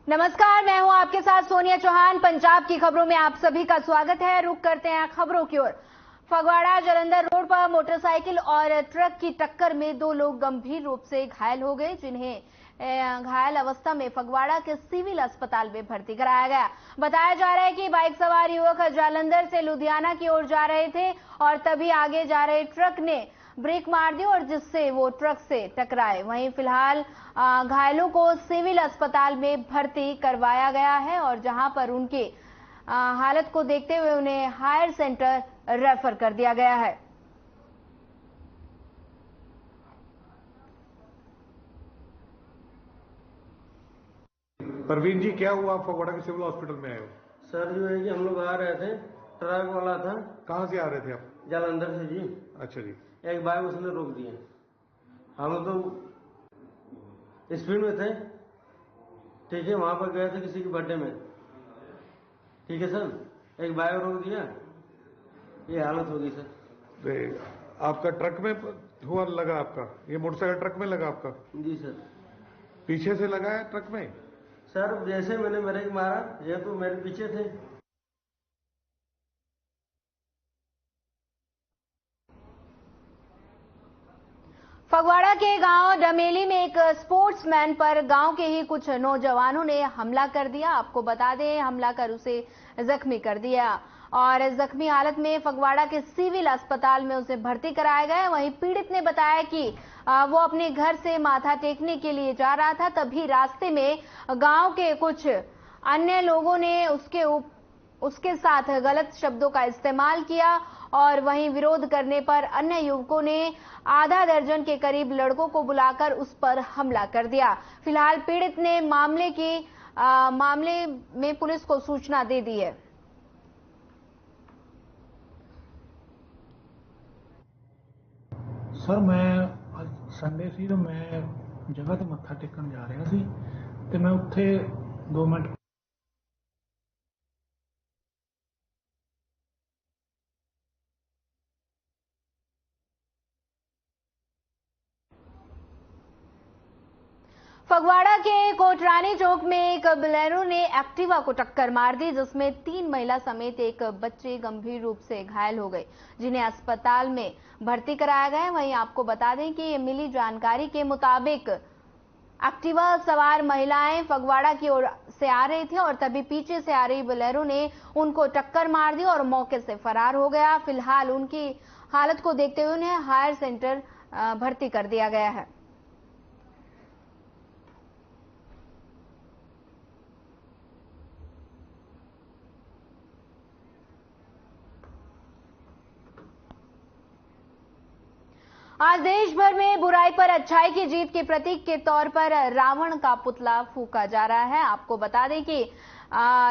नमस्कार, मैं हूं आपके साथ सोनिया चौहान। पंजाब की खबरों में आप सभी का स्वागत है। रुक करते हैं खबरों की ओर। फगवाड़ा जालंधर रोड पर मोटरसाइकिल और ट्रक की टक्कर में 2 लोग गंभीर रूप से घायल हो गए, जिन्हें घायल अवस्था में फगवाड़ा के सिविल अस्पताल में भर्ती कराया गया। बताया जा रहा है कि बाइक सवार युवक जालंधर से लुधियाना की ओर जा रहे थे और तभी आगे जा रहे ट्रक ने ब्रेक मार दी और जिससे वो ट्रक से टकराए। वहीं फिलहाल घायलों को सिविल अस्पताल में भर्ती करवाया गया है और जहां पर उनकी हालत को देखते हुए उन्हें हायर सेंटर रेफर कर दिया गया है। परवीन जी, क्या हुआ? आप फगवाड़ा के सिविल हॉस्पिटल में आए हो? सर जो है कि हम लोग आ रहे थे, ट्रक वाला था। कहाँ से आ रहे थे आप? जालंधर से जी। अच्छा जी। एक बाइक उसने रोक दिया। हम लोग तो स्पीड में थे, ठीक है। वहां पर गए थे किसी के बर्थडे में, ठीक है सर। एक बाइक रोक दिया, ये हालत हो गई सर। आपका ट्रक में हुआ लगा? आपका ये मोटरसाइकिल ट्रक में लगा आपका? जी सर। पीछे से लगा है ट्रक में? सर जैसे मैंने ब्रेक मारा, ये तो मेरे पीछे थे। फगवाड़ा के गांव डमेली में एक स्पोर्ट्समैन पर गांव के ही कुछ नौजवानों ने हमला कर दिया। आपको बता दें, हमला कर उसे जख्मी कर दिया और जख्मी हालत में फगवाड़ा के सिविल अस्पताल में उसे भर्ती कराया गया। वहीं पीड़ित ने बताया कि वो अपने घर से माथा टेकने के लिए जा रहा था, तभी रास्ते में गांव के कुछ अन्य लोगों ने उसके साथ गलत शब्दों का इस्तेमाल किया और वहीं विरोध करने पर अन्य युवकों ने आधा दर्जन के करीब लड़कों को बुलाकर उस पर हमला कर दिया। फिलहाल पीड़ित ने मामले में पुलिस को सूचना दे दी है। सर मैं ਅੱਜ ਸੰਡੇ ਸੀ ਤੇ ਮੈਂ ਜਗ੍ਹਾ ਤੇ ਮੱਥਾ ਟੇਕਣ ਜਾ ਰਿਹਾ ਸੀ ਤੇ ਮੈਂ ਉੱਥੇ 2 ਮਿੰਟ फगवाड़ा के कोटरानी चौक में एक बोलेरो ने एक्टिवा को टक्कर मार दी, जिसमें 3 महिला समेत एक बच्चे गंभीर रूप से घायल हो गए, जिन्हें अस्पताल में भर्ती कराया गया। वहीं आपको बता दें कि मिली जानकारी के मुताबिक एक्टिवा सवार महिलाएं फगवाड़ा की ओर से आ रही थी और तभी पीछे से आ रही बोलेरो ने उनको टक्कर मार दी और मौके से फरार हो गया। फिलहाल उनकी हालत को देखते हुए उन्हें हायर सेंटर भर्ती कर दिया गया है। आज देश भर में बुराई पर अच्छाई की जीत के प्रतीक के तौर पर रावण का पुतला फूंका जा रहा है। आपको बता दें कि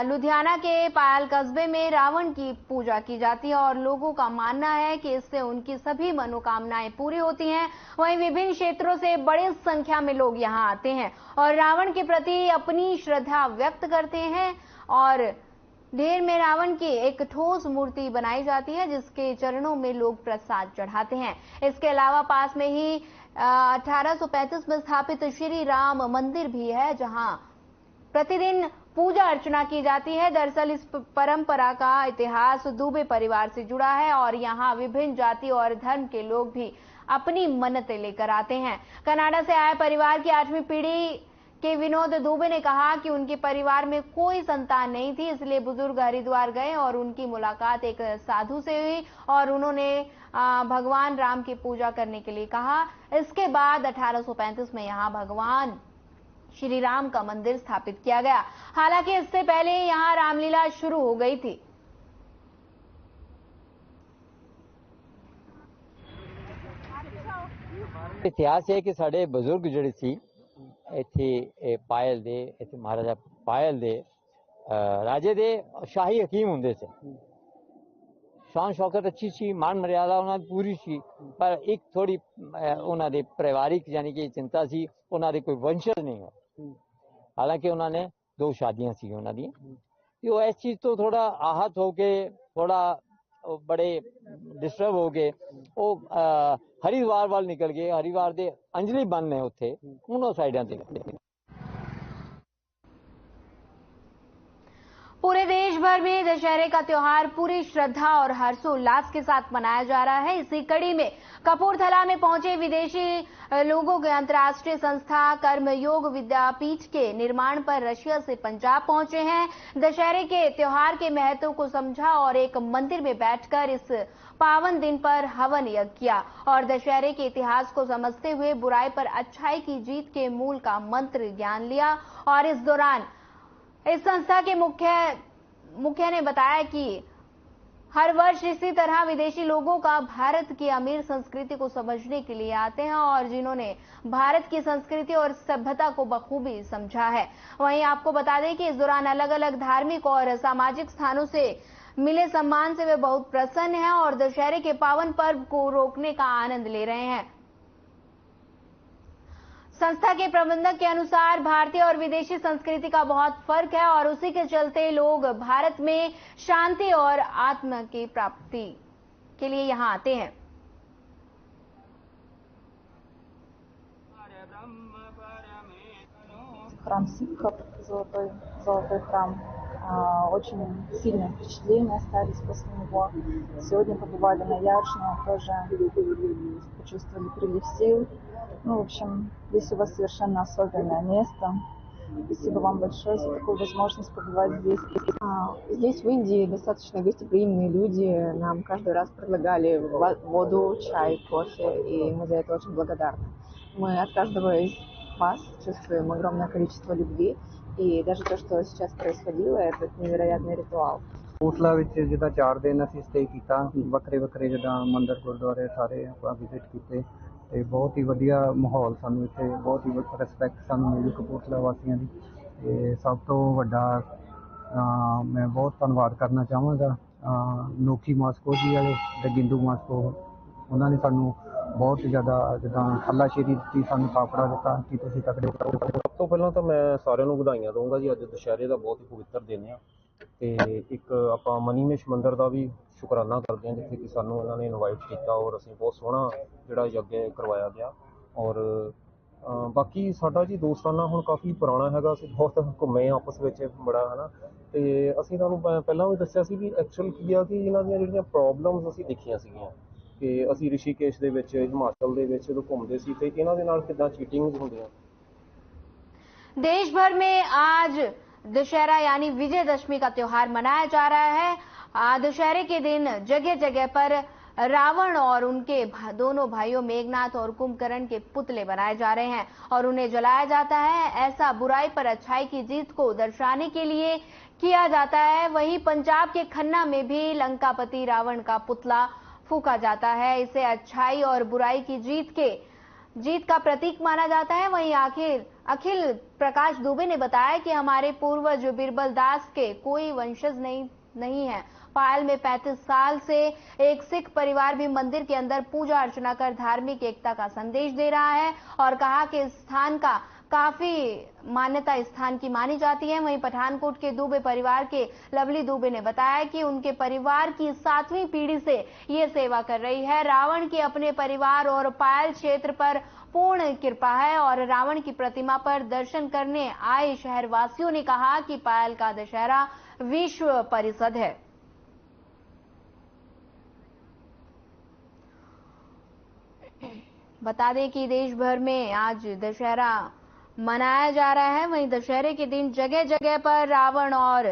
लुधियाना के पायल कस्बे में रावण की पूजा की जाती है और लोगों का मानना है कि इससे उनकी सभी मनोकामनाएं पूरी होती हैं। वहीं विभिन्न क्षेत्रों से बड़ी संख्या में लोग यहां आते हैं और रावण के प्रति अपनी श्रद्धा व्यक्त करते हैं और ढेर में रावण की एक ठोस मूर्ति बनाई जाती है, जिसके चरणों में लोग प्रसाद चढ़ाते हैं। इसके अलावा पास में ही 1835 में स्थापित श्री राम मंदिर भी है, जहां प्रतिदिन पूजा अर्चना की जाती है। दरअसल इस परंपरा का इतिहास दुबे परिवार से जुड़ा है और यहाँ विभिन्न जाति और धर्म के लोग भी अपनी मन्नतें लेकर आते हैं। कनाडा से आए परिवार की 8वीं पीढ़ी के विनोद दुबे ने कहा कि उनके परिवार में कोई संतान नहीं थी, इसलिए बुजुर्ग हरिद्वार गए और उनकी मुलाकात एक साधु से हुई और उन्होंने भगवान राम की पूजा करने के लिए कहा। इसके बाद 1835 में यहाँ भगवान श्री राम का मंदिर स्थापित किया गया। हालांकि इससे पहले यहाँ रामलीला शुरू हो गई थी। इतिहास है कि साढ़े बुजुर्ग ਜਿਹੜੇ ਸੀ ਇੱਥੇ ਪਾਇਲ ਦੇ ਇੱਥੇ ਮਹਾਰਾਜਾ ਪਾਇਲ ਦੇ ਰਾਜੇ ਦੇ ਸ਼ਾਹੀ ਹਕੀਮ ਹੁੰਦੇ ਸੀ। शान शौकत अच्छी सी, मान मर्यादा ਉਹਨਾਂ ਦੀ ਪੂਰੀ ਸੀ, ਪਰ ਇੱਕ ਥੋੜੀ ਉਹਨਾਂ ਦੇ ਪਰਿਵਾਰਿਕ ਯਾਨੀ ਕਿ ਚਿੰਤਾ ਸੀ, ਉਹਨਾਂ ਦੇ ਕੋਈ ਵੰਸ਼ਜ ਨਹੀਂ ਹੋ। ਹਾਲਾਂਕਿ ਉਹਨਾਂ ਨੇ 2 ਸ਼ਾਦੀਆਂ ਸੀ ਉਹਨਾਂ ਦੀਆਂ ਤੇ ਉਹ ਇਸ ਚੀਜ਼ ਤੋਂ ਥੋੜਾ ਆਹਤ ਹੋ ਕੇ ਥੋੜਾ बड़े डिस्टर्ब हो गए। वो हरिद्वार वाल निकल गए, हरिद्वार दे अंजलि बन ने उत्थे उन्होंने साइडां ते पूरे देश भर में दशहरे का त्योहार पूरी श्रद्धा और हर्षोल्लास के साथ मनाया जा रहा है। इसी कड़ी में कपूरथला में पहुंचे विदेशी लोगों के अंतर्राष्ट्रीय संस्था कर्मयोग विद्यापीठ के निर्माण पर रशिया से पंजाब पहुंचे हैं। दशहरे के त्योहार के महत्व को समझा और एक मंदिर में बैठकर इस पावन दिन पर हवन यज्ञ किया और दशहरे के इतिहास को समझते हुए बुराई पर अच्छाई की जीत के मूल का मंत्र ज्ञान लिया। और इस दौरान इस संस्था के मुख्य ने बताया कि हर वर्ष इसी तरह विदेशी लोगों का भारत की अमीर संस्कृति को समझने के लिए आते हैं और जिन्होंने भारत की संस्कृति और सभ्यता को बखूबी समझा है। वहीं आपको बता दें कि इस दौरान अलग अलग धार्मिक और सामाजिक स्थानों से मिले सम्मान से वे बहुत प्रसन्न हैं और दशहरे के पावन पर्व को रोकने का आनंद ले रहे हैं। संस्था के प्रबंधक के अनुसार भारतीय और विदेशी संस्कृति का बहुत फर्क है और उसी के चलते लोग भारत में शांति और आत्मा की प्राप्ति के लिए यहां आते हैं। Храм сикхов, золотой храм. Очень сильные впечатления остались после него. Сегодня побывали на Яршне, тоже почувствовали прилив сил. Ну, в общем, здесь у вас совершенно особенное место. Спасибо вам большое за такую возможность побывать здесь. Здесь, в Индии, достаточно гостеприимные люди. Нам каждый раз предлагали воду, чай, кофе, и мы за это очень благодарны. Мы от каждого из вас чувствуем огромное количество любви. И даже तो что сейчас происходило, это невероятный रिचुअल। ਕਪੂਰਥਲਾ ਵਿੱਚ ਜਿੱਦਾਂ 4 ਦਿਨ ਅਸੀਂ ਸਟੇ ਕੀਤਾ, ਵੱਖਰੇ ਜਿੱਦਾਂ ਮੰਦਿਰ ਗੁਰਦੁਆਰੇ ਸਾਰੇ ਆਪਾਂ ਵਿਜ਼ਿਟ ਕੀਤੇ ਤੇ ਬਹੁਤ ਹੀ ਵਧੀਆ ਮਾਹੌਲ ਸਾਨੂੰ ਇੱਥੇ ਬਹੁਤ ਹੀ ਰਿਸਪੈਕਟ ਸਾਨੂੰ ਮਿਲੀ ਕਪੂਰਥਲਾ ਵਾਸੀਆਂ ਦੀ। ਤੇ ਸਭ ਤੋਂ ਵੱਡਾ ਮੈਂ ਬਹੁਤ ਧੰਨਵਾਦ ਕਰਨਾ ਚਾਹਾਂਗਾ ਨੋਕੀ ਮਾਸਕੋ ਜੀ ਵਾਲੇ ਤੇ ਗਿੰਦੂ ਮਾਸਕੋ, ਉਹਨਾਂ ਨੇ ਸਾਨੂੰ ਬਹੁਤ ਜ਼ਿਆਦਾ ਜਿੱਦਾਂ ਹੱਲਾਸ਼ੇਰੀ ਦਿੱਤੀ, ਸਾਨੂੰ ਕਾਪੜਾ ਦਿੱਤਾ ਕਿ ਤੁਸੀਂ ਤਕੜੇ ਕਰੋ। ਸਭ ਤੋਂ ਪਹਿਲਾਂ ਤਾਂ ਮੈਂ ਸਾਰਿਆਂ ਨੂੰ ਵਧਾਈਆਂ ਦਊਂਗਾ ਜੀ, ਅੱਜ ਦੁਸ਼ਹਿਰੇ ਦਾ ਬਹੁਤ ਹੀ ਪਵਿੱਤਰ ਦਿਨ ਆ ਤੇ ਇੱਕ ਆਪਾਂ ਮਨੀਮੇਸ਼ ਮੰਦਿਰ ਦਾ ਵੀ ਸ਼ੁਕਰਾਨਾ ਕਰਦੇ ਹਾਂ ਜਿੱਥੇ ਕਿ ਸਾਨੂੰ ਇਹਨਾਂ ਨੇ ਇਨਵਾਈਟ ਕੀਤਾ ਔਰ ਅਸੀਂ ਬਹੁਤ ਸੋਹਣਾ ਜਿਹੜਾ ਯੱਗ ਕਰਵਾਇਆ ਗਿਆ। ਔਰ ਬਾਕੀ ਸਾਡਾ ਜੀ ਦੋਸਤਾਨਾ ਹੁਣ ਕਾਫੀ ਪੁਰਾਣਾ ਹੈਗਾ, ਅਸੀਂ ਬਹੁਤ ਘੁੰਮੇ ਆਪਸ ਵਿੱਚ ਬੜਾ ਹੈ ਨਾ, ਤੇ ਅਸੀਂ ਤੁਹਾਨੂੰ ਪਹਿਲਾਂ ਵੀ ਦੱਸਿਆ ਸੀ ਵੀ ਐਕਚੁਅਲ ਕੀ ਆ ਕਿ ਇਹਨਾਂ ਦੀਆਂ ਜਿਹੜੀਆਂ ਪ੍ਰੋਬਲਮਸ ਅਸੀਂ ਦੇਖੀਆਂ ਸੀਗੀਆਂ ਕਿ ਅਸੀਂ ਰਿਸ਼ੀਕੇਸ਼ ਦੇ ਵਿੱਚ ਹਿਮਾਚਲ ਦੇ ਵਿੱਚ ਜਦੋਂ घूमते ਸੀ ਤੇ ਇਹਨਾਂ ਦੇ ਨਾਲ ਕਿੱਦਾਂ ਚੀਟਿੰਗ ਹੁੰਦੀਆਂ। देश भर में आज दशहरा यानी विजयदशमी का त्योहार मनाया जा रहा है। दशहरे के दिन जगह जगह पर रावण और उनके दोनों भाइयों मेघनाथ और कुंभकर्ण के पुतले बनाए जा रहे हैं और उन्हें जलाया जाता है। ऐसा बुराई पर अच्छाई की जीत को दर्शाने के लिए किया जाता है। वहीं पंजाब के खन्ना में भी लंकापति रावण का पुतला फूका जाता है। इसे अच्छाई और बुराई की जीत का प्रतीक माना जाता है। वहीं अखिल प्रकाश दुबे ने बताया कि हमारे पूर्वज बिरबल दास के कोई वंशज नहीं है। पायल में 35 साल से एक सिख परिवार भी मंदिर के अंदर पूजा अर्चना कर धार्मिक एकता का संदेश दे रहा है और कहा कि इस स्थान का काफी मान्यता इस स्थान की मानी जाती है। वहीं पठानकोट के दुबे परिवार के लवली दुबे ने बताया कि उनके परिवार की 7वीं पीढ़ी से ये सेवा कर रही है। रावण की अपने परिवार और पायल क्षेत्र पर पूर्ण कृपा है और रावण की प्रतिमा पर दर्शन करने आए शहरवासियों ने कहा कि पायल का दशहरा विश्व परिषद है। बता दें कि देश भर में आज दशहरा मनाया जा रहा है। वहीं दशहरे के दिन जगह जगह पर रावण और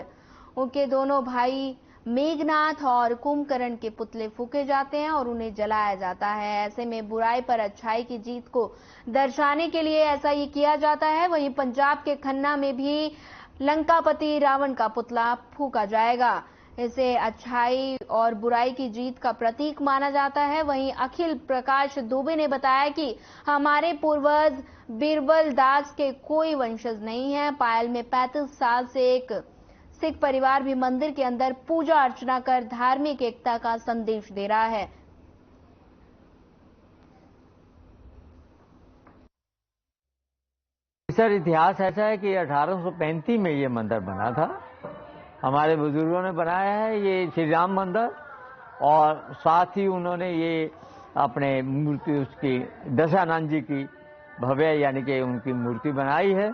उनके दोनों भाई मेघनाथ और कुंभकर्ण के पुतले फूके जाते हैं और उन्हें जलाया जाता है। ऐसे में बुराई पर अच्छाई की जीत को दर्शाने के लिए ऐसा ही किया जाता है। वहीं पंजाब के खन्ना में भी लंकापति रावण का पुतला फूका जाएगा। इसे अच्छाई और बुराई की जीत का प्रतीक माना जाता है। वहीं अखिल प्रकाश दुबे ने बताया कि हमारे पूर्वज बिरबल दास के कोई वंशज नहीं है। पायल में 35 साल से एक सिख परिवार भी मंदिर के अंदर पूजा अर्चना कर धार्मिक एकता का संदेश दे रहा है। सर इतिहास ऐसा है कि 1835 में ये मंदिर बना था, हमारे बुजुर्गों ने बनाया है ये श्री राम मंदिर, और साथ ही उन्होंने ये अपने मूर्ति उसकी दशानंद जी की भव्य यानी कि उनकी मूर्ति बनाई है।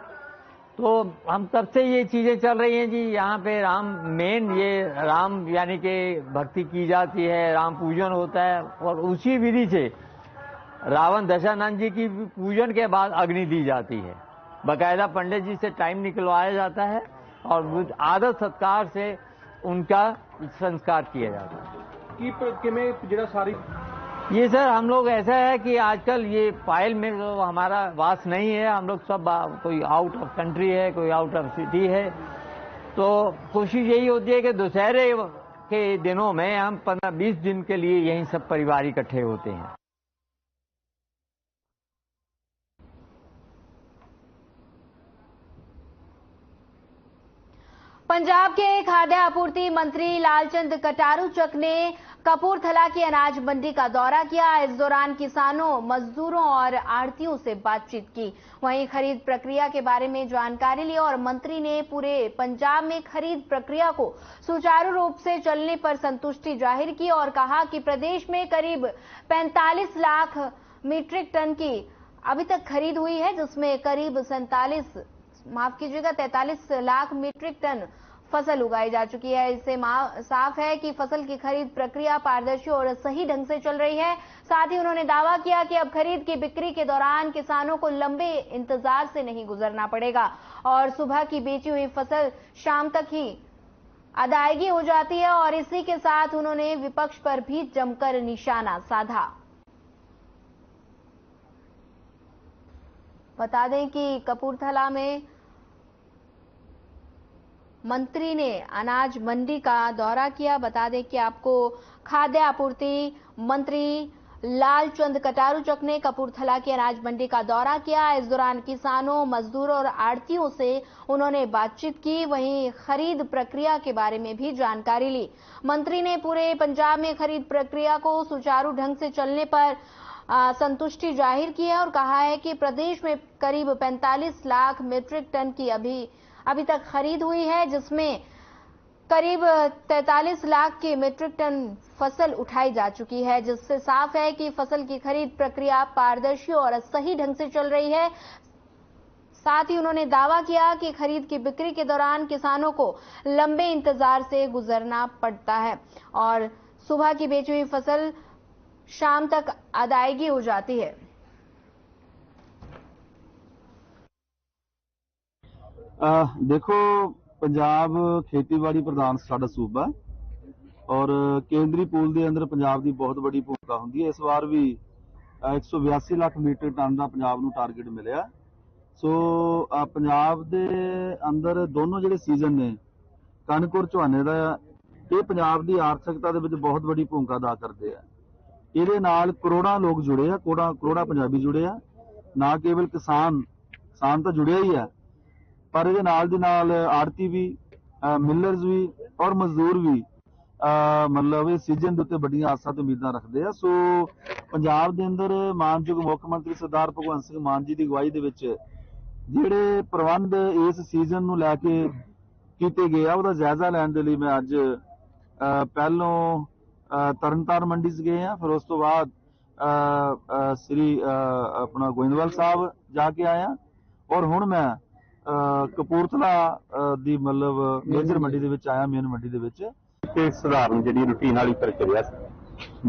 तो हम तब से ये चीजें चल रही हैं जी। यहाँ पे राम मेन ये राम यानी कि भक्ति की जाती है, राम पूजन होता है और उसी विधि से रावण दशानंद जी की पूजन के बाद अग्नि दी जाती है। बाकायदा पंडित जी से टाइम निकलवाया जाता है और आदर सत्कार से उनका संस्कार किया जाता है। ये सर हम लोग ऐसा है कि आजकल ये पायल में तो हमारा वास नहीं है, हम लोग सब कोई आउट ऑफ कंट्री है, कोई आउट ऑफ सिटी है, तो कोशिश यही होती है कि दशहरे के दिनों में हम 15-20 दिन के लिए यहीं सब परिवार इकट्ठे होते हैं। पंजाब के खाद्य आपूर्ति मंत्री लालचंद कटारूचक ने कपूरथला की अनाज मंडी का दौरा किया। इस दौरान किसानों, मजदूरों और आढ़तियों से बातचीत की। वहीं खरीद प्रक्रिया के बारे में जानकारी ली और मंत्री ने पूरे पंजाब में खरीद प्रक्रिया को सुचारू रूप से चलने पर संतुष्टि जाहिर की और कहा कि प्रदेश में करीब 45 लाख मीट्रिक टन की अभी तक खरीद हुई है, जिसमें करीब 43 लाख मीट्रिक टन फसल उगाई जा चुकी है। इससे साफ है कि फसल की खरीद प्रक्रिया पारदर्शी और सही ढंग से चल रही है। साथ ही उन्होंने दावा किया कि अब खरीद की बिक्री के दौरान किसानों को लंबे इंतजार से नहीं गुजरना पड़ेगा और सुबह की बेची हुई फसल शाम तक ही अदायगी हो जाती है। और इसी के साथ उन्होंने विपक्ष पर भी जमकर निशाना साधा। बता दें कि कपूरथला में मंत्री ने अनाज मंडी का दौरा किया। बता दें कि आपको खाद्य आपूर्ति मंत्री लालचंद कटारूचक ने कपूरथला की अनाज मंडी का दौरा किया। इस दौरान किसानों, मजदूरों और आढ़तियों से उन्होंने बातचीत की। वहीं खरीद प्रक्रिया के बारे में भी जानकारी ली। मंत्री ने पूरे पंजाब में खरीद प्रक्रिया को सुचारू ढंग से चलने पर संतुष्टि जाहिर की है और कहा है कि प्रदेश में करीब 45 लाख मीट्रिक टन की अभी तक खरीद हुई है, जिसमें करीब 43 लाख की मीट्रिक टन फसल उठाई जा चुकी है, जिससे साफ है कि फसल की खरीद प्रक्रिया पारदर्शी और सही ढंग से चल रही है। साथ ही उन्होंने दावा किया कि खरीद की बिक्री के दौरान किसानों को लंबे इंतजार से गुजरना पड़ता है और सुबह की बेची हुई फसल शाम तक अदायगी हो जाती है। देखो, पंजाब खेतीबाड़ी प्रधान साडा सूबा और केंद्री पूल के अंदर पंजाब की बहुत बड़ी भूमिका होंगी है। इस बार भी 182 लाख मीट्रिक टन का पंजाब नूं टारगेट मिलिया। सो पंजाब के अंदर दोनों जिहड़े सीजन ने कणक और झोने का, ये पंजाब की आर्थिकता दे विच बहुत बड़ी भूमिका अदा करते हैं। ਇਹਦੇ ਨਾਲ ਕਰੋੜਾਂ ਲੋਕ जुड़े ਆ, ਕਰੋੜਾਂ ਪੰਜਾਬੀ जुड़े ਆ, ना केवल किसान तो जुड़े ही है, पर ਇਹਦੇ ਨਾਲ ਦੇ ਨਾਲ ਆੜਤੀ ਵੀ, ਮਿਲਰਸ ਵੀ और ਮਜ਼ਦੂਰ ਵੀ मतलब ਇਹ ਸੀਜ਼ਨ ਦੇ ਉੱਤੇ ਵੱਡੀਆਂ ਆਸਾਂ ਤੇ ਉਮੀਦਾਂ ਰੱਖਦੇ ਆ। ਸੋ ਪੰਜਾਬ ਦੇ ਅੰਦਰ ਮਾਨਯੋਗ ਮੁੱਖ ਮੰਤਰੀ ਸਰਦਾਰ ਭਗਵੰਤ ਸਿੰਘ ਮਾਨ ਜੀ ਦੀ ਅਗਵਾਈ ਦੇ ਵਿੱਚ ਜਿਹੜੇ ਪ੍ਰਬੰਧ ਇਸ ਸੀਜ਼ਨ ਨੂੰ ਲੈ ਕੇ ਕੀਤੇ ਗਏ ਆ, ਉਹਦਾ ਜਾਇਜ਼ਾ ਲੈਣ ਦੇ ਲਈ ਮੈਂ ਅੱਜ ਪਹਿਲੋਂ ਤਰਨਤਾਰਨ ਮੰਡੀ 'ਚ गए हैं, फिर उस तो बाद श्री अपना गोइंदवाल साहब जाके आया और हुण मैं कपूरथला दी मतलब मेजर मंडी दे विच आया, मेन मंडी दे विच। ते सधारण जिहड़ी रूटीन वाली प्रक्रिया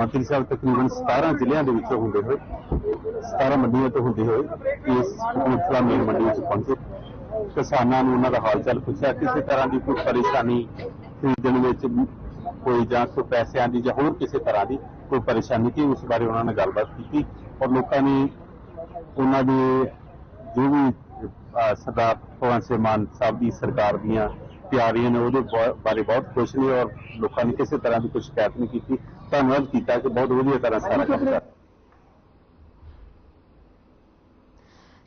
मंत्री साहब तकरीबन 17 ਜ਼ਿਲ੍ਹਿਆਂ ਦੇ ਵਿੱਚੋਂ ਹੁੰਦੇ ਹੋਏ 17 ਮੰਡੀਆਂ ਤੋਂ ਹੁੰਦੇ ਹੋਏ ਇਸ ਕਪੂਰਥਲਾ ਮੇਨ ਮੰਡੀ ਵਿੱਚ ਪਹੁੰਚੇ। ਕਿਸਾਨਾਂ ਨੂੰ ਉਹਨਾਂ ਦਾ ਹਾਲ ਚਾਲ ਪੁੱਛਿਆ, ਕਿਸੇ ਤਰ੍ਹਾਂ ਦੀ ਕੋਈ ਪਰੇਸ਼ਾਨੀ ਖਰੀਦਣ ਵਿੱਚ कोई ਜਾਂ ਕੋਈ ਪੈਸਿਆਂ ਦੀ ਜਾਂ ਹੋਰ ਕਿਸੇ ਤਰ੍ਹਾਂ ਦੀ ਕੋਈ ਪਰੇਸ਼ਾਨੀ ਸੀ, ਉਸ ਬਾਰੇ ਉਹਨਾਂ ਨੇ ਗੱਲਬਾਤ ਕੀਤੀ ਔਰ ਲੋਕਾਂ ਨੇ ਉਹਨਾਂ ਦੇ ਜੋ ਵੀ ਸਰਦਾਰ ਭਗਵੰਤ ਸਿੰਘ ਮਾਨ ਸਾਹਿਬ ਦੀ ਸਰਕਾਰ ਦੀਆਂ ਤਿਆਰੀਆਂ ਨੇ ਉਹਦੇ ਬਾਰੇ ਬਹੁਤ ਖੁਸ਼ ਨੇ ਔਰ ਲੋਕਾਂ ਨੇ ਕਿਸੇ ਤਰ੍ਹਾਂ ਦੀ ਕੋਈ ਸ਼ਿਕਾਇਤ ਨਹੀਂ ਕੀਤੀ। ਧੰਨਵਾਦ ਕੀਤਾ कि बहुत ਵਧੀਆ तरह सारा काम कर।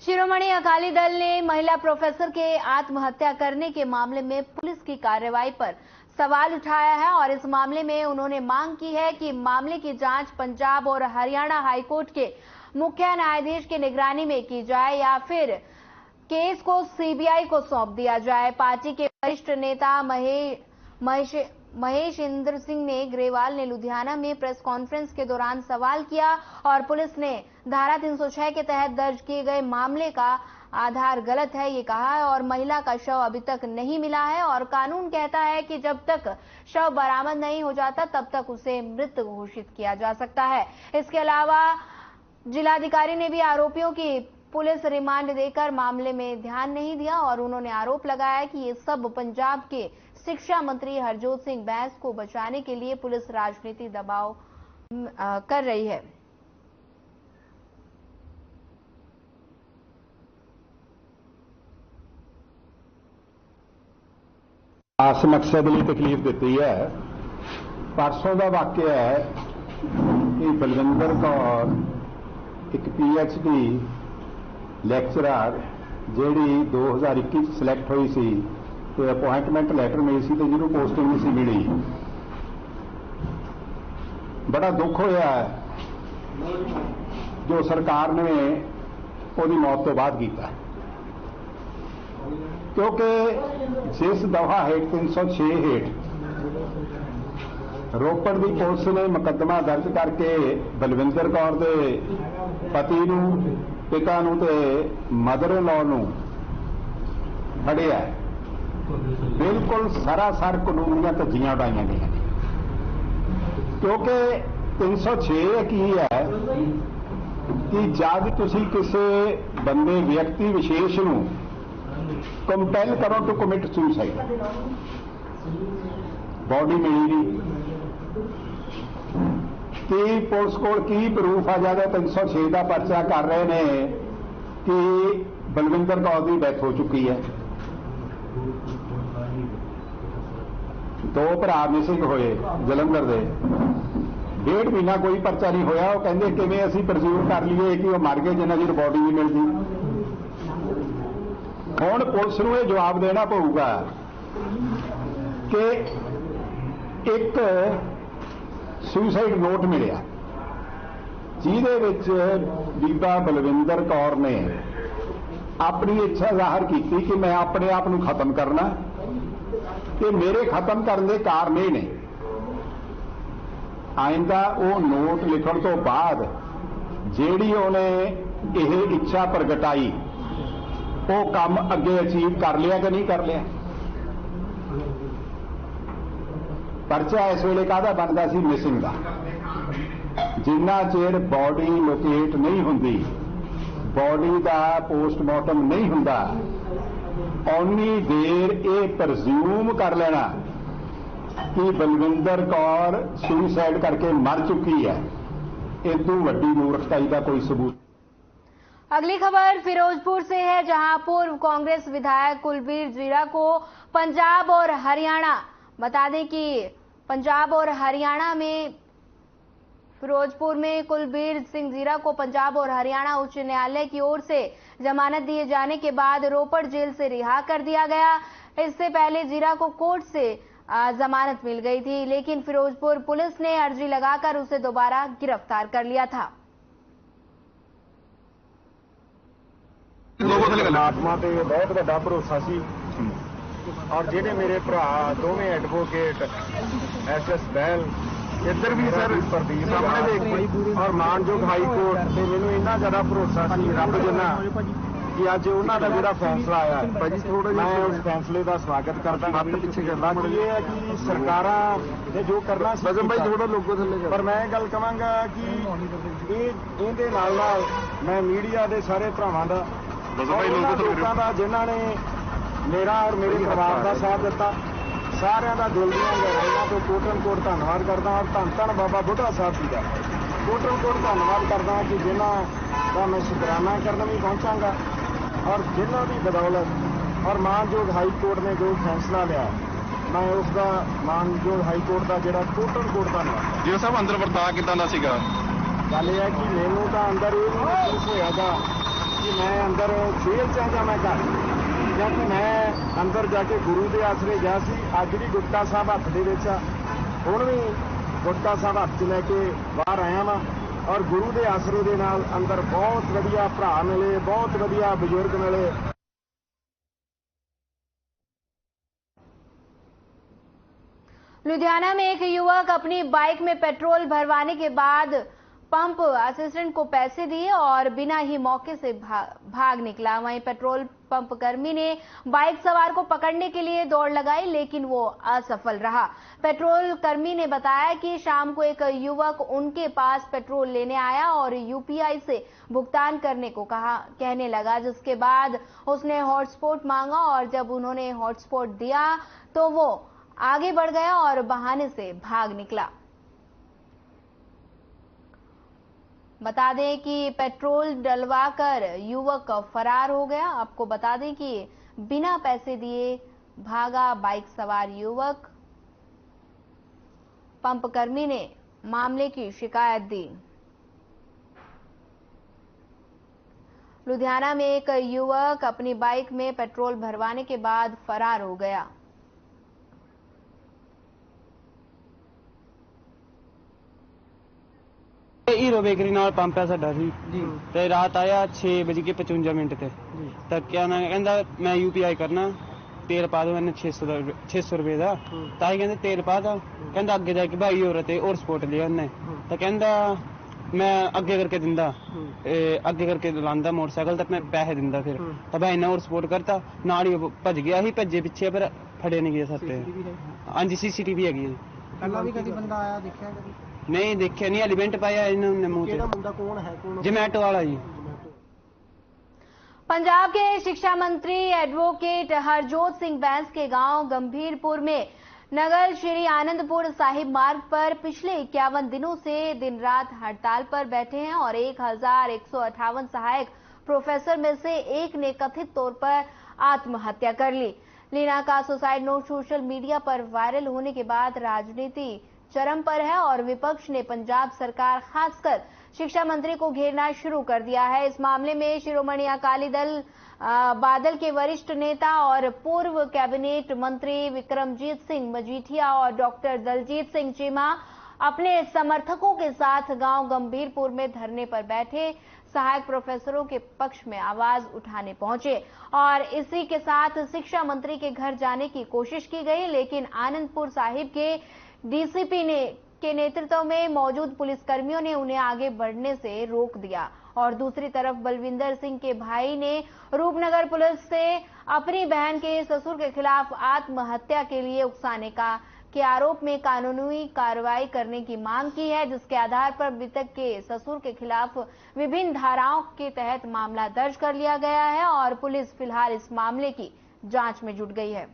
शिरोमणि अकाली दल ने महिला प्रोफेसर के आत्महत्या करने के मामले में पुलिस की कार्रवाई पर सवाल उठाया है और इस मामले में उन्होंने मांग की है कि मामले की जांच पंजाब और हरियाणा हाईकोर्ट के मुख्य न्यायाधीश की निगरानी में की जाए या फिर केस को सीबीआई को सौंप दिया जाए। पार्टी के वरिष्ठ नेता महेश इंद्र सिंह ने ग्रेवाल ने लुधियाना में प्रेस कॉन्फ्रेंस के दौरान सवाल किया और पुलिस ने धारा 306 के तहत दर्ज किए गए मामले का आधार गलत है ये कहा है और महिला का शव अभी तक नहीं मिला है और कानून कहता है कि जब तक शव बरामद नहीं हो जाता तब तक उसे मृत घोषित किया जा सकता है। इसके अलावा जिलाधिकारी ने भी आरोपियों की पुलिस रिमांड देकर मामले में ध्यान नहीं दिया और उन्होंने आरोप लगाया कि ये सब पंजाब के शिक्षा मंत्री हरजोत सिंह बैंस को बचाने के लिए पुलिस राजनीति दबाव कर रही है। खास मकसद लिए तकलीफ दी है। परसों का वाकया है कि बलविंदर कौर एक PhD ਲੈਕਚਰਰ ਜਿਹੜੀ 2021 ਸਿਲੈਕਟ ਹੋਈ ਸੀ ਤੇ ਅਪਾਇੰਟਮੈਂਟ ਲੈਟਰ ਮਿਲੀ ਸੀ ਤੇ ਜਿਹਨੂੰ ਪੋਸਟਿੰਗ ਨਹੀਂ ਸੀ ਮਿਲੀ। ਬੜਾ ਦੁੱਖ ਹੋਇਆ ਜੋ ਸਰਕਾਰ ਨੇ ਉਹਦੀ ਮੌਤ ਤੋਂ ਬਾਅਦ ਕੀਤਾ, ਕਿਉਂਕਿ ਜਿਸ ਦਫਾ ਹੇਠ 306 ਹੇਠ ਰੋਪੜ ਦੀ ਪੁਲਿਸ ਨੇ ਮੁਕੱਦਮਾ ਦਰਜ ਕਰਕੇ ਬਲਵਿੰਦਰ ਕੌਰ ਦੇ ਪਤੀ ਨੂੰ, ਪਿਤਾ ਨੂੰ ਤੇ ਮਦਰ ਇਨ ਲਾਅ ਨੂੰ ਫੜਿਆ, ਬਿਲਕੁਲ ਸਰਾਸਰ ਕਾਨੂੰਨ ਦੀਆਂ ਧੱਜੀਆਂ ਉਡਾਈਆਂ ਗਈਆਂ। ਕਿਉਂਕਿ 306 ਕੀ ਹੈ ਕਿ ਜਦ ਤੁਸੀਂ ਕਿਸੇ ਬੰਦੇ ਵਿਅਕਤੀ ਵਿਸ਼ੇਸ਼ ਨੂੰ ਕੰਪੈਲ ਕਰੋ ਟੂ ਕਮਿਟ ਸੁਸਾਈਡ, ਬੋਡੀ ਮਿਲੀ ਨਹੀਂ, ਕਿ ਪੁਲਿਸ ਕੋਲ ਕੀ ਪ੍ਰੂਫ ਆ ਜਾਵੇ 306 ਦਾ ਪਰਚਾ ਕਰ ਰਹੇ ਨੇ ਕਿ ਬਲਵਿੰਦਰ ਕੌਰ ਦੀ ਡੈਥ ਹੋ ਚੁੱਕੀ ਹੈ। ਦੋ ਭਰਾ ਮਿਸਿੰਗ ਹੋਏ ਜਲੰਧਰ ਦੇ, 1.5 ਮਹੀਨਾ ਕੋਈ ਪਰਚਾ ਨਹੀਂ ਹੋਇਆ। ਉਹ ਕਹਿੰਦੇ ਕਿਵੇਂ ਅਸੀਂ ਪ੍ਰਜ਼ਿਊਮ ਕਰ ਲਈਏ ਕਿ ਉਹ ਮਰ ਗਏ ਜਿੰਨਾ ਚਿਰ ਬੋਡੀ ਨਹੀਂ ਮਿਲਦੀ। ਹੁਣ ਪੁਲਿਸ ਨੂੰ ਇਹ ਜਵਾਬ ਦੇਣਾ ਪਊਗਾ ਕਿ ਇੱਕ ਸੁਸਾਈਡ ਨੋਟ ਮਿਲਿਆ ਜਿਹਦੇ ਵਿੱਚ ਬੀਬਾ ਬਲਵਿੰਦਰ ਕੌਰ ਨੇ ਆਪਣੀ ਇੱਛਾ ਜ਼ਾਹਰ ਕੀਤੀ ਕਿ ਮੈਂ ਆਪਣੇ ਆਪ ਨੂੰ ਖਤਮ ਕਰਨਾ ਤੇ ਮੇਰੇ ਖਤਮ ਕਰਨ ਦੇ ਕਾਰਨ ਇਹ ਨੇ। ਆਇੰਦਾ ਉਹ ਨੋਟ ਲਿਖਣ ਤੋਂ ਬਾਅਦ ਜਿਹੜੀ ਉਹਨੇ ਇਹ ਇੱਛਾ ਪ੍ਰਗਟਾਈ ਉਹ ਕੰਮ ਅੱਗੇ ਅਚੀਵ ਕਰ ਲਿਆ ਕਿ ਨਹੀਂ ਕਰ ਲਿਆ। ਪਰਚਾ ਇਸ ਵੇਲੇ ਕਾਹਦਾ ਬਣਦਾ ਸੀ? ਮਿਸਿੰਗ ਦਾ। ਜਿੰਨਾ ਚਿਰ ਬੋਡੀ ਲੋਕੇਟ ਨਹੀਂ ਹੁੰਦੀ, ਬੋਡੀ ਦਾ ਪੋਸਟਮਾਰਟਮ ਨਹੀਂ ਹੁੰਦਾ, ਓਨੀ ਦੇਰ ਇਹ ਪ੍ਰਜ਼ਿਊਮ ਕਰ ਲੈਣਾ ਕਿ ਬਲਵਿੰਦਰ ਕੌਰ ਸੁਸਾਈਡ करके मर चुकी है, इतनी ਵੱਡੀ मूर्खताई का कोई सबूत। अगली खबर फिरोजपुर से है, जहां पूर्व कांग्रेस विधायक कुलबीर जीरा को पंजाब और हरियाणा, बता दें कि पंजाब और हरियाणा में फिरोजपुर में कुलबीर सिंह जीरा को पंजाब और हरियाणा उच्च न्यायालय की ओर से जमानत दिए जाने के बाद रोपड़ जेल से रिहा कर दिया गया। इससे पहले जीरा को कोर्ट से जमानत मिल गई थी, लेकिन फिरोजपुर पुलिस ने अर्जी लगाकर उसे दोबारा गिरफ्तार कर लिया था। परमात्मा ते बहुत बड़ा भरोसा सी और जेडे मेरे भरा दोवें एडवोकेट SS बैल इधर भी सर प्रदीप सामने देख और मानयोग हाई कोर्ट ते मैनूं इन्ना ज़्यादा भरोसा सी रब जिन्ना कि अज उन्हां दा जिहड़ा फैसला आया मैं उस फैसले का स्वागत करदा। पिछे बाकी ये है कि सरकारां ने जो करना सी पर मैं गल कहांगा कि इहदे नाल मैं मीडिया के सारे भरावां दा लोगों का जिन्हों ने मेरा और मेरे परिवार का साथ दिता सारिਆਂ ਦਾ दिल ਦੀਆਂ ਗਹਿਰਾਈਆਂ ਤੋਂ ਕੋਟਨ ਕੋਟ ਧੰਨਵਾਦ ਕਰਦਾ और ਧੰਨ ਧੰਨ ਬਾਬਾ ਬੁੱਢਾ ਸਾਹਿਬ जी का कोटन कोट धन्यवाद करदा कि जिन्हों का मैं शुकराना करने भी पहुंचागा और जिन्हों की बदौलत और मानयोग हाई कोर्ट ने जो फैसला लिया मैं उसका मानयोग हाई कोर्ट का जो कोटन कोट धन्यवाद। जी साहब अंदर वरता किदां दा सीगा? गल यह है कि मैनू तो अंदर ये महसूस होयागा कि मैं अंदर जेल च जा मैं घर, क्योंकि मैं अंदर जाके गुरु के आसरे गया सी। अज भी गुटका साहब हथ दे विच आ, हुण भी गुटका साहब हथ च लैके बाहर आया वा और गुरु के आसरे दे नाल अंदर बहुत वधिया भरा मिले, बहुत वधिया बजुर्ग मिले। लुधियाना में एक युवक अपनी बाइक में पेट्रोल भरवाने के बाद पंप असिस्टेंट को पैसे दिए और बिना ही मौके से भाग निकला। वहीं पेट्रोल पंप कर्मी ने बाइक सवार को पकड़ने के लिए दौड़ लगाई, लेकिन वो असफल रहा। पेट्रोल कर्मी ने बताया कि शाम को एक युवक उनके पास पेट्रोल लेने आया और यूपीआई से भुगतान करने को कहने लगा, जिसके बाद उसने हॉटस्पॉट मांगा और जब उन्होंने हॉटस्पॉट दिया तो वो आगे बढ़ गया और बहाने से भाग निकला। बता दें कि पेट्रोल डलवाकर युवक फरार हो गया। आपको बता दें कि बिना पैसे दिए भागा बाइक सवार युवक। पंप कर्मी ने मामले की शिकायत दी। लुधियाना में एक युवक अपनी बाइक में पेट्रोल भरवाने के बाद फरार हो गया। हीरो बेकरी नाल पंप है साडा जी ते रात आया 6:55 ते ਤਾਂ क्या ना कहंदा मैं यूपीआई करना तेल पा दो मैंने 600 रुपए ਦਾ ਤਾਂ ਹੀ ਕਹਿੰਦੇ ਤੇਲ ਪਾ ਦਾ ਕਹਿੰਦਾ ਅੱਗੇ ਜਾ ਕੇ ਭਾਈ ਹੋਰ ਤੇ ਹੋਰ ਸਪੋਰਟ ਲਿਆ ਉਹਨੇ ਤਾਂ ਕਹਿੰਦਾ मैं ਅੱਗੇ ਕਰਕੇ ਦਿੰਦਾ ਅੱਗੇ ਕਰਕੇ ਲਾਂਦਾ ਮੋਟਰਸਾਈਕਲ ਤਾਂ ਮੈਂ ਪੈਸੇ ਦਿੰਦਾ ਫਿਰ ਤਾਂ ਭਾਈ ਨੇ ਹੋਰ ਸਪੋਰਟ ਕਰਤਾ ਨਾਲ ਹੀ ਭੱਜ ਗਿਆ ਸੀ ਭੱਜੇ ਪਿੱਛੇ ਪਰ ਫੜੇ ਨਹੀਂ ਗਏ ਸੱਤੇ ਹਾਂਜੀ ਸੀਸੀਟੀਵੀ ਹੈਗੀ ਹੈ ਕੱਲਾ ਵੀ ਕਦੀ ਬੰਦਾ ਆਇਆ ਦੇਖਿਆ ਕਦੀ नहीं देखिए नहीं एलिमेंट पाया इन्होंने मुंह ਕਿਹੜਾ ਮੁੰਡਾ ਕੌਣ ਹੈ ਕੌਣ जोमैटो वाला जी। पंजाब के शिक्षा मंत्री एडवोकेट हरजोत सिंह बैंस के गांव गंभीरपुर में नगर श्री आनंदपुर साहिब मार्ग पर पिछले 51 दिनों से दिन रात हड़ताल पर बैठे हैं और 1158 सहायक प्रोफेसर में से एक ने कथित तौर पर आत्महत्या कर ली। लीना का सुसाइड नोट सोशल मीडिया पर वायरल होने के बाद राजनीति चरम पर है और विपक्ष ने पंजाब सरकार खासकर शिक्षा मंत्री को घेरना शुरू कर दिया है। इस मामले में शिरोमणि अकाली दल बादल के वरिष्ठ नेता और पूर्व कैबिनेट मंत्री विक्रमजीत सिंह मजीठिया और डॉक्टर दलजीत सिंह चीमा अपने समर्थकों के साथ गांव गंभीरपुर में धरने पर बैठे सहायक प्रोफेसरों के पक्ष में आवाज उठाने पहुंचे और इसी के साथ शिक्षा मंत्री के घर जाने की कोशिश की गई, लेकिन आनंदपुर साहिब के डीसीपी के नेतृत्व में मौजूद पुलिसकर्मियों ने उन्हें आगे बढ़ने से रोक दिया। और दूसरी तरफ बलविंदर सिंह के भाई ने रूपनगर पुलिस से अपनी बहन के ससुर के खिलाफ आत्महत्या के लिए उकसाने के आरोप में कानूनी कार्रवाई करने की मांग की है, जिसके आधार पर मृतक के ससुर के खिलाफ विभिन्न धाराओं के तहत मामला दर्ज कर लिया गया है और पुलिस फिलहाल इस मामले की जांच में जुट गई है।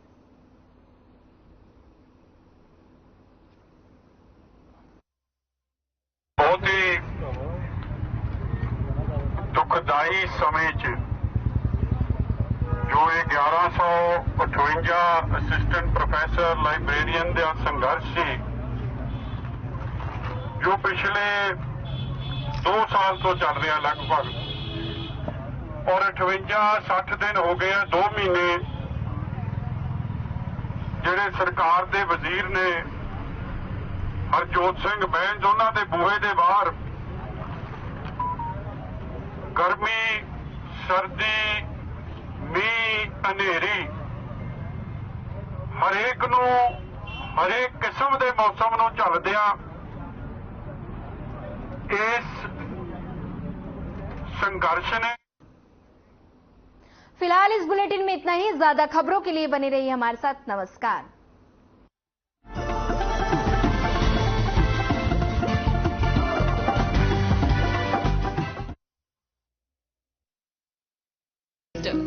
बहुत ही दुखदाई समय च जो ये 1158 असिस्टेंट प्रोफेसर लाइब्रेरियन का संघर्ष से जो पिछले 2 साल तो चल रहा लगभग और 58-60 दिन हो गए 2 महीने जेडे सरकार के वजीर ने हरजोत सिंह बैंस उन्होंने बूहे के बाहर गर्मी सर्दी मीह हनेरी हरेक किस्म के मौसम नूं झलदियां इस संघर्ष ने। फिलहाल इस बुलेटिन में इतना ही। ज्यादा खबरों के लिए बने रहिए हमारे साथ। नमस्कार।